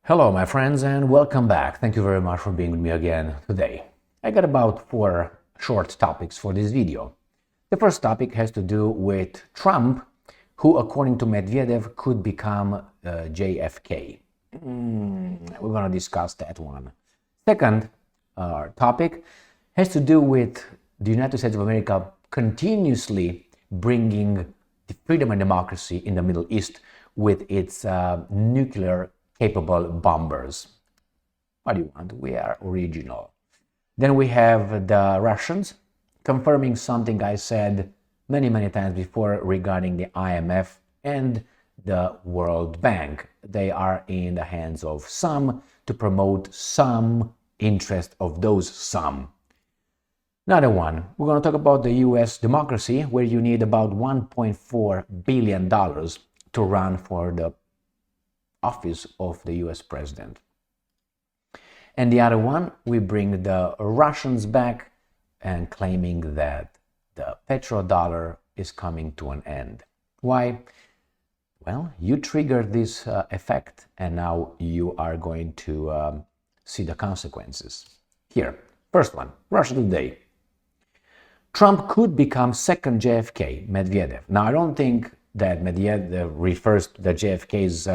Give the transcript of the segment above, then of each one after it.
Hello, my friends, and welcome back. Thank you very much for being with me again today. I got about 4 short topics for this video. The first topic has to do with Trump, who, according to Medvedev, could become JFK. We're going to discuss that one. Second topic has to do with the United States of America continuously bringing the freedom and democracy in the Middle East with its nuclear-capable bombers. What do you want? We are original. Then we have the Russians confirming something I said many times before regarding the IMF and the World Bank. They are in the hands of some to promote some interest of those some. Another one, we're going to talk about the US democracy, where you need about $1.4 billion to run for the office of the US president. And the other one, we bring the Russians back and claiming that the petrodollar is coming to an end. Why? Well, you triggered this effect, and now you are going to see the consequences. Here, first one, Russia Today. Trump could become second JFK, Medvedev. Now, I don't think that Medvedev refers to the JFK's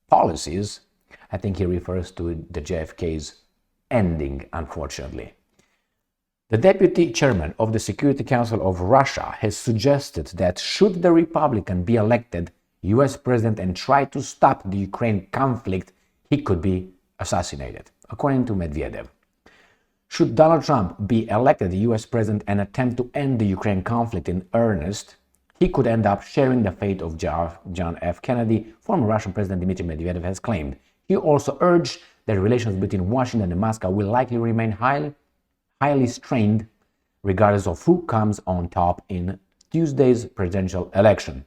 policies. I think he refers to the JFK's ending, unfortunately. The deputy chairman of the Security Council of Russia has suggested that should the Republican be elected US president and try to stop the Ukraine conflict, he could be assassinated, according to Medvedev. Should Donald Trump be elected US president and attempt to end the Ukraine conflict in earnest, he could end up sharing the fate of John F. Kennedy, former Russian President Dmitry Medvedev has claimed. He also urged that relations between Washington and Moscow will likely remain highly strained, regardless of who comes on top in Tuesday's presidential election.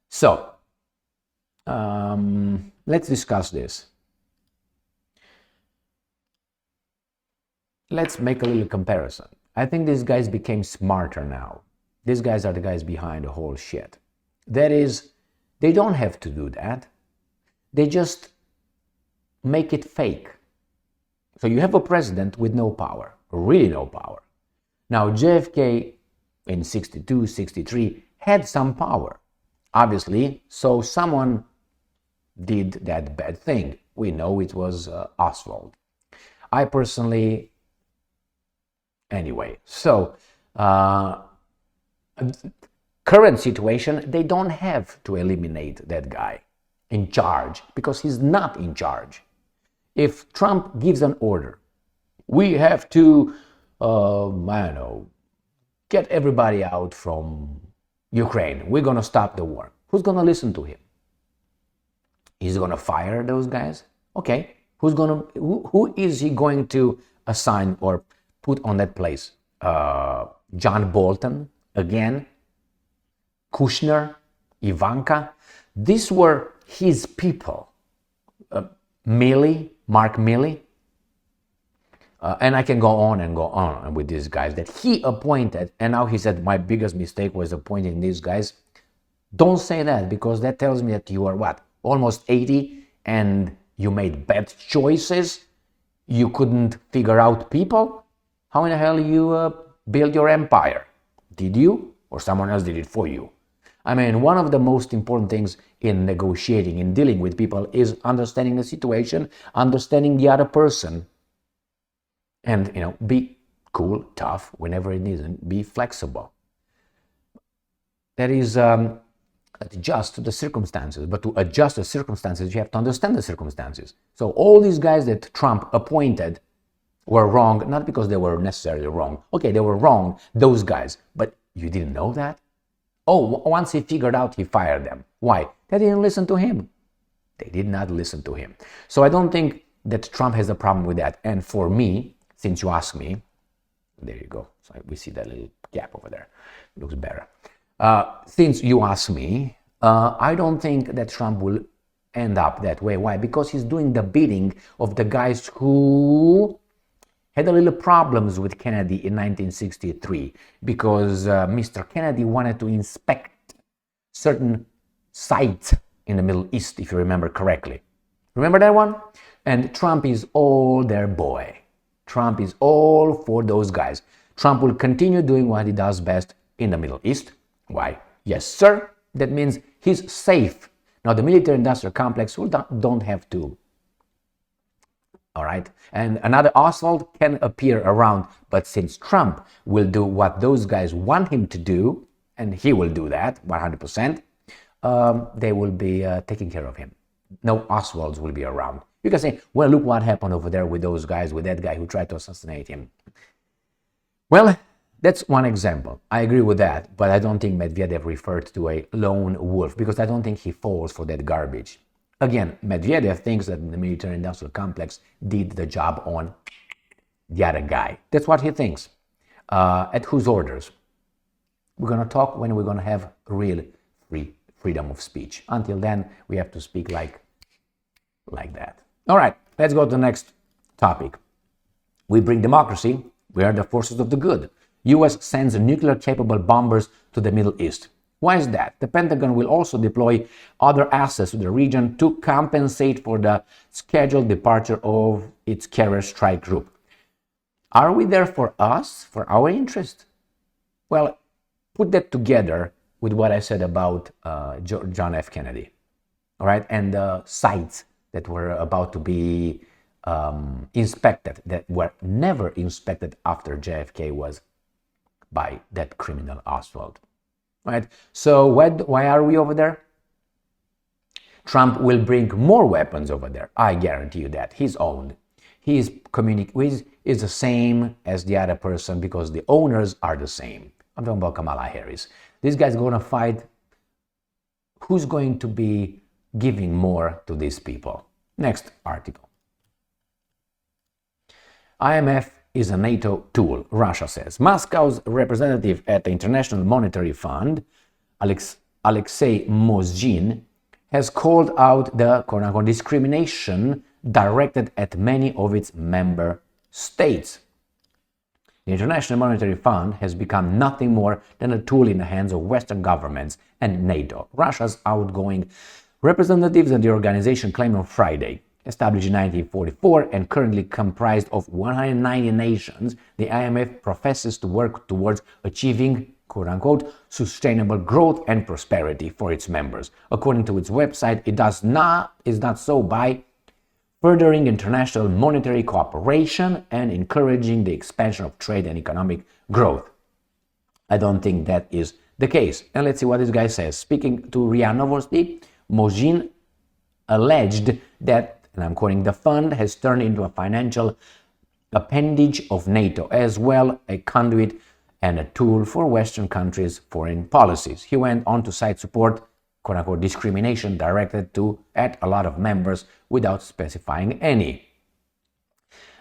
So, let's discuss this. Let's make a little comparison. I think these guys became smarter now. These guys are the guys behind the whole shit. That is, they don't have to do that. They just make it fake. So you have a president with no power, really no power. Now, JFK in 62, 63 had some power, obviously, so someone did that bad thing. We know it was Oswald. I personally... Anyway, so current situation, they don't have to eliminate that guy in charge because he's not in charge. If Trump gives an order, we have to, get everybody out from Ukraine. We're going to stop the war. Who's going to listen to him? He's going to fire those guys? Okay. Who is he going to assign or put on that place? John Bolton again, Kushner, Ivanka. These were his people. Mark Milley. And I can go on with these guys that he appointed. And now he said, my biggest mistake was appointing these guys. Don't say that, because that tells me that you are what? Almost 80 and you made bad choices. You couldn't figure out people. How in the hell you build your empire? Did you? Or someone else did it for you? I mean, one of the most important things in negotiating, in dealing with people, is understanding the situation, understanding the other person. And, be cool, tough, whenever it needs, and be flexible. That is, adjust to the circumstances. But to adjust the circumstances, you have to understand the circumstances. So all these guys that Trump appointed were wrong, not because they were necessarily wrong. Okay, they were wrong, those guys. But you didn't know that? Oh, once he figured out, he fired them. Why? They didn't listen to him. They did not listen to him. So I don't think that Trump has a problem with that. And for me, since you ask me, there you go. So we see that little gap over there. It looks better. Since you ask me, I don't think that Trump will end up that way. Why? Because he's doing the bidding of the guys who had a little problems with Kennedy in 1963 because Mr. Kennedy wanted to inspect certain sites in the Middle East, if you remember correctly. Remember that one? And Trump is all their boy. Trump is all for those guys. Trump will continue doing what he does best in the Middle East. Why? Yes, sir. That means he's safe. Now, the military-industrial complex don't have to. All right? And another Oswald can appear around, but since Trump will do what those guys want him to do, and he will do that 100%, they will be taking care of him. No Oswalds will be around. You can say, well, look what happened over there with those guys, with that guy who tried to assassinate him. Well, that's one example. I agree with that, but I don't think Medvedev referred to a lone wolf because I don't think he falls for that garbage. Again, Medvedev thinks that the military-industrial complex did the job on the other guy. That's what he thinks. At whose orders? We're going to talk when we're going to have real freedom of speech. Until then, we have to speak like that. All right, let's go to the next topic. We bring democracy. We are the forces of the good. U.S. sends nuclear-capable bombers to the Middle East. Why is that? The Pentagon will also deploy other assets to the region to compensate for the scheduled departure of its carrier strike group. Are we there for us, for our interest? Well, put that together with what I said about John F. Kennedy, all right, and the sites that were about to be inspected, that were never inspected after JFK was by that criminal Oswald. Right? So why are we over there? Trump will bring more weapons over there. I guarantee you that. He's owned. He is the same as the other person because the owners are the same. I'm talking about Kamala Harris. This guy's going to fight. Who's going to be giving more to these people? Next article. IMF is a NATO tool, Russia says. Moscow's representative at the International Monetary Fund, Alexei Mozhin, has called out the quote-unquote discrimination directed at many of its member states. The International Monetary Fund has become nothing more than a tool in the hands of Western governments and NATO. Russia's outgoing representatives at the organization claimed on Friday, established in 1944 and currently comprised of 190 nations, the IMF professes to work towards achieving, quote-unquote, sustainable growth and prosperity for its members. According to its website, it is not so by furthering international monetary cooperation and encouraging the expansion of trade and economic growth. I don't think that is the case. And let's see what this guy says. Speaking to RIA Novosti, Mozhin alleged that, and I'm quoting, the fund has turned into a financial appendage of NATO, as well a conduit and a tool for Western countries' foreign policies. He went on to cite support, quote-unquote, discrimination directed at a lot of members without specifying any.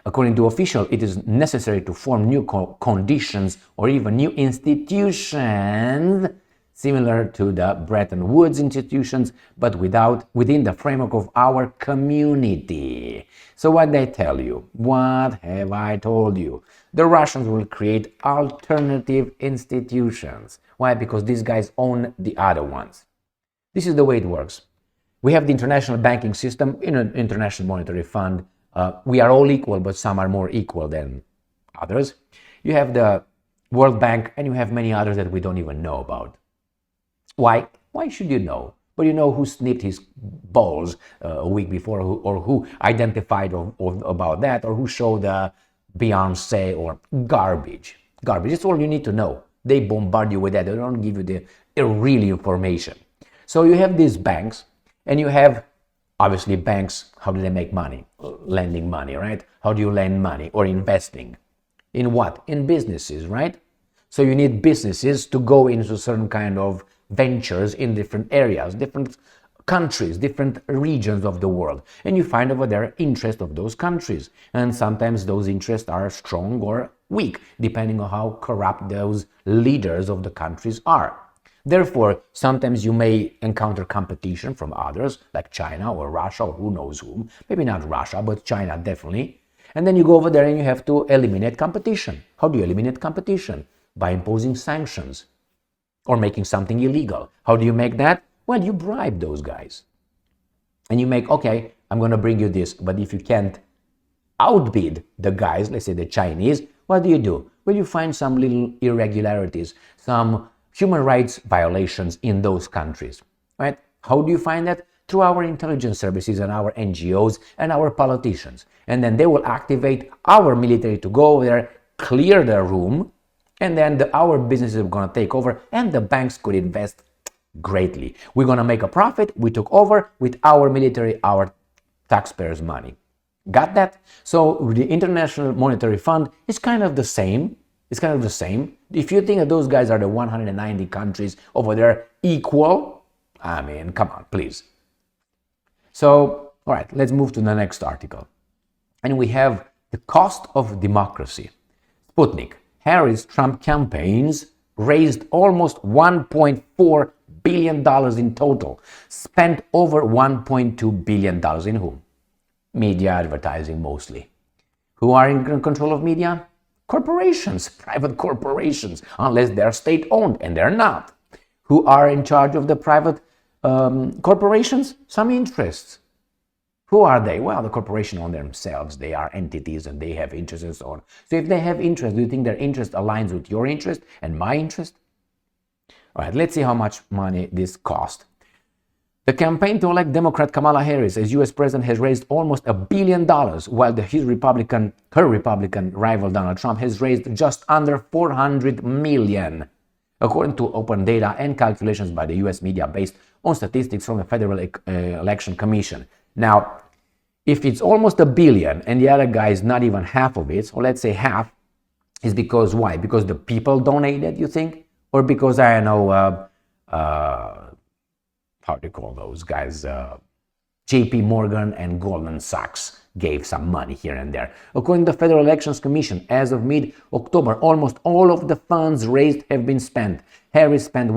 According to official, it is necessary to form new conditions or even new institutions similar to the Bretton Woods institutions, but within the framework of our community. So what they tell you? What have I told you? The Russians will create alternative institutions. Why? Because these guys own the other ones. This is the way it works. We have the international banking system, in an international monetary fund. We are all equal, but some are more equal than others. You have the World Bank, and you have many others that we don't even know about. Why? Why should you know? But you know who snipped his balls a week before, or who identified about that, or who showed Beyonce or garbage. Garbage. That's all you need to know. They bombard you with that. They don't give you the real information. So you have these banks, and you have, obviously, banks. How do they make money? Lending money, right? How do you lend money? Or investing? In what? In businesses, right? So you need businesses to go into certain kind of ventures in different areas, different countries, different regions of the world. And you find over there interest of those countries. And sometimes those interests are strong or weak, depending on how corrupt those leaders of the countries are. Therefore, sometimes you may encounter competition from others, like China or Russia or who knows whom. Maybe not Russia, but China definitely. And then you go over there and you have to eliminate competition. How do you eliminate competition? By imposing sanctions or making something illegal. How do you make that? Well, you bribe those guys. And you make, okay, I'm going to bring you this. But if you can't outbid the guys, let's say the Chinese, what do? Well, you find some little irregularities, some human rights violations in those countries, right? How do you find that? Through our intelligence services and our NGOs and our politicians. And then they will activate our military to go there, clear the room, and then our businesses are going to take over, and the banks could invest greatly. We're going to make a profit. We took over with our military, our taxpayers' money. Got that? So the International Monetary Fund is kind of the same. It's kind of the same. If you think that those guys are the 190 countries over there equal, I mean, come on, please. So, all right, let's move to the next article. And we have the cost of democracy. Sputnik, Harris-Trump campaigns raised almost $1.4 billion in total, spent over $1.2 billion in whom? Media advertising mostly. Who are in control of media? Corporations, private corporations, unless they're state-owned, and they're not. Who are in charge of the private corporations? Some interests. Who are they? Well, the corporation on themselves. They are entities and they have interests and so on. So if they have interest, do you think their interest aligns with your interest and my interest? All right, let's see how much money this cost. The campaign to elect Democrat Kamala Harris as U.S. president has raised almost $1 billion, while her Republican rival Donald Trump has raised just under $400 million, according to open data and calculations by the U.S. media based on statistics from the Federal Election Commission. Now, if it's almost $1 billion and the other guy is not even half of it, or let's say half, is because why? Because the people donated, you think? Or because, I don't know, how do you call those guys? JP Morgan and Goldman Sachs gave some money here and there. According to the Federal Elections Commission, as of mid-October, almost all of the funds raised have been spent. Harris spent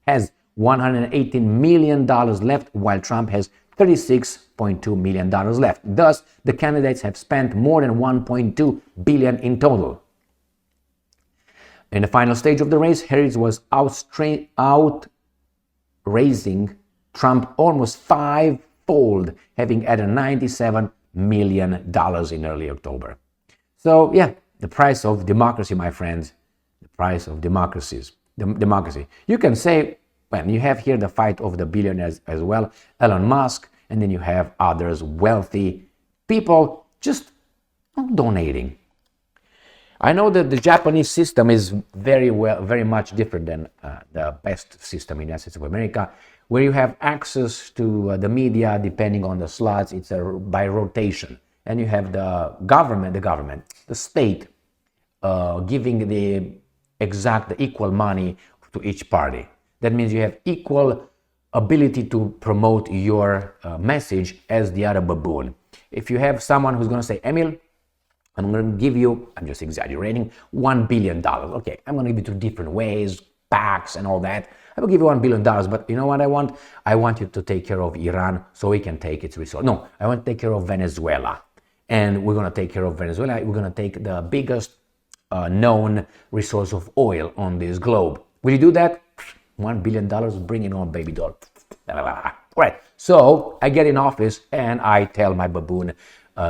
has $118 million left, while Trump has $36.2 million left. Thus, the candidates have spent more than $1.2 billion in total. In the final stage of the race, Harris was outraising Trump almost five-fold, having added $97 million in early October. So, yeah, the price of democracy, my friends, the price of democracy. You can say, well, you have here the fight of the billionaires as well, Elon Musk, and then you have others, wealthy people, just donating. I know that the Japanese system is very much different than the best system in the United States of America, where you have access to the media depending on the slots. It's by rotation, and you have the state giving the equal money to each party. That means you have equal ability to promote your message as the other baboon. If you have someone who's going to say, Emil, I'm going to give you, I'm just exaggerating, $1 billion. Okay, I'm going to give you two different ways, PACs and all that. I will give you $1 billion, but you know what I want? I want you to take care of Iran so we can take its resource. No, I want to take care of Venezuela. And we're going to take care of Venezuela. We're going to take the biggest known resource of oil on this globe. Will you do that? $1 billion, bring it on, baby doll. All right, so I get in office and I tell my baboon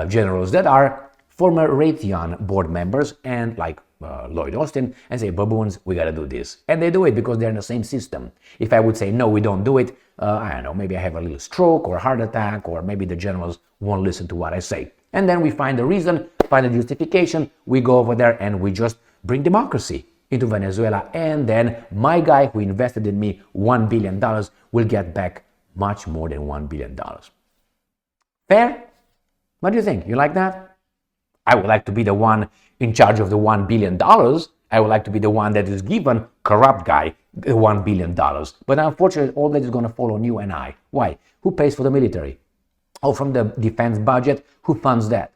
generals that are former Raytheon board members and like Lloyd Austin and say, baboons, we got to do this. And they do it because they're in the same system. If I would say, no, we don't do it, I don't know, maybe I have a little stroke or a heart attack, or maybe the generals won't listen to what I say. And then we find the reason, find the justification, we go over there and we just bring democracy into Venezuela, and then my guy who invested in me $1 billion will get back much more than $1 billion. Fair? What do you think? You like that? I would like to be the one in charge of the $1 billion. I would like to be the one that is given corrupt guy the $1 billion. But unfortunately, all that is going to fall on you and I. Why? Who pays for the military? Oh, from the defense budget, who funds that?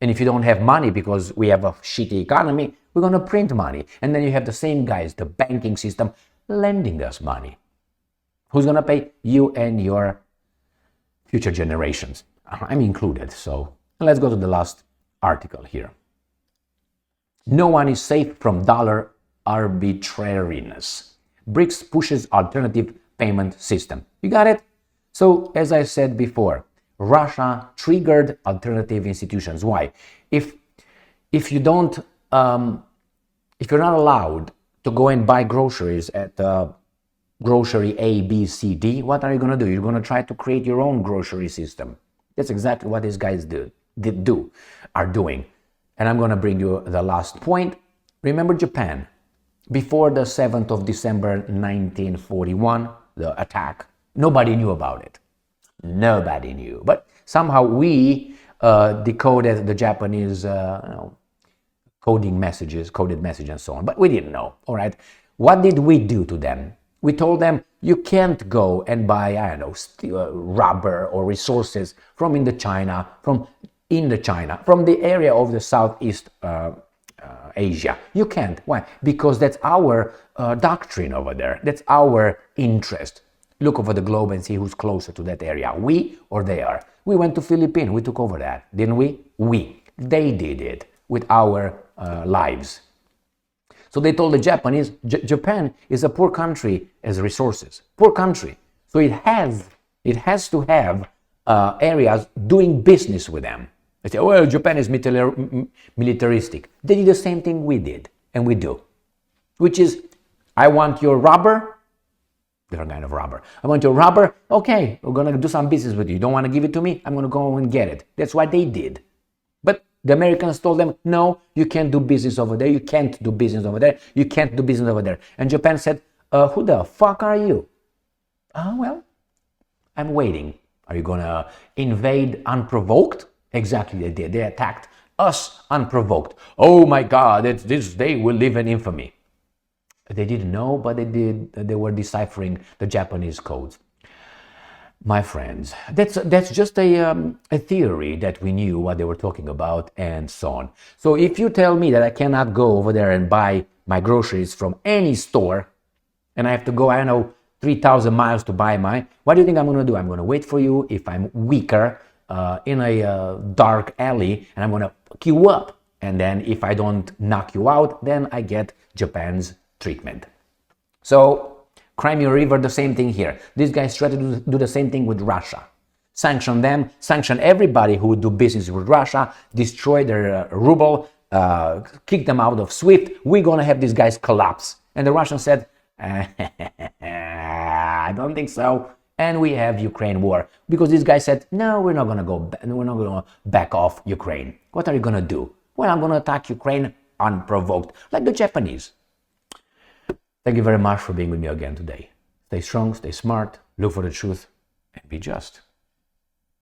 And if you don't have money because we have a shitty economy, we're going to print money. And then you have the same guys, the banking system, lending us money. Who's going to pay? You and your future generations. I'm included. So let's go to the last article here. No one is safe from dollar arbitrariness. BRICS pushes alternative payment system. You got it? So as I said before, Russia triggered alternative institutions. Why? If you don't, if you're not allowed to go and buy groceries at grocery A, B, C, D, what are you going to do? You're going to try to create your own grocery system. That's exactly what these guys are doing. And I'm going to bring you the last point. Remember Japan. Before the 7th of December 1941, the attack, nobody knew about it. Nobody knew. But somehow we decoded the Japanese coded messages and so on. But we didn't know, all right? What did we do to them? We told them, you can't go and buy, I don't know, rubber or resources from Indochina, from the area of the Southeast Asia. You can't. Why? Because that's our doctrine over there. That's our interest. Look over the globe and see who's closer to that area, we or they are. We went to Philippines. We took over that, didn't we? They did it with our lives. So they told the Japanese, Japan is a poor country as resources. Poor country. So it has to have areas doing business with them. They say, well, Japan is militaristic. They did the same thing we did, and we do. Which is, I want your rubber, different kind of rubber. I want your rubber, okay, we're going to do some business with you. You don't want to give it to me? I'm going to go and get it. That's what they did. But the Americans told them, no, you can't do business over there. You can't do business over there. You can't do business over there. And Japan said, who the fuck are you? Well, I'm waiting. Are you going to invade unprovoked? Exactly, they did. They attacked us unprovoked. Oh my God, this day will live in infamy. They didn't know, but they did. They were deciphering the Japanese codes. My friends, that's just a theory that we knew what they were talking about and so on. So if you tell me that I cannot go over there and buy my groceries from any store, and I have to go, I don't know, 3,000 miles to buy mine, what do you think I'm going to do? I'm going to wait for you if I'm weaker in a dark alley, and I'm going to queue up. And then if I don't knock you out, then I get Japan's treatment. So Crimea River, the same thing here. These guys try to do the same thing with Russia. Sanction them, sanction everybody who would do business with Russia, destroy their ruble, kick them out of SWIFT. We're going to have these guys collapse. And the Russians said, I don't think so. And we have Ukraine war. Because these guys said, no, we're not going to back off Ukraine. What are you going to do? Well, I'm going to attack Ukraine unprovoked, like the Japanese. Thank you very much for being with me again today. Stay strong, stay smart, look for the truth, and be just.